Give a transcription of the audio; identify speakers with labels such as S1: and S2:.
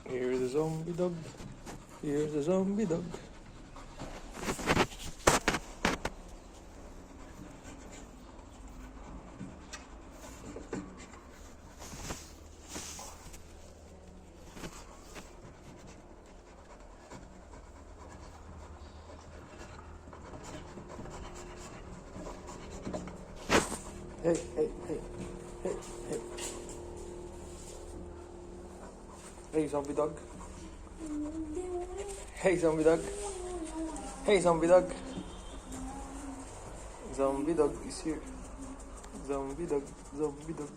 S1: Here's a zombie dog. Here's a zombie dog. Hey, hey, hey, hey, hey. Hey, zombie dog. Hey, zombie dog. Hey, zombie dog. Zombie dog is here. Zombie dog, zombie dog.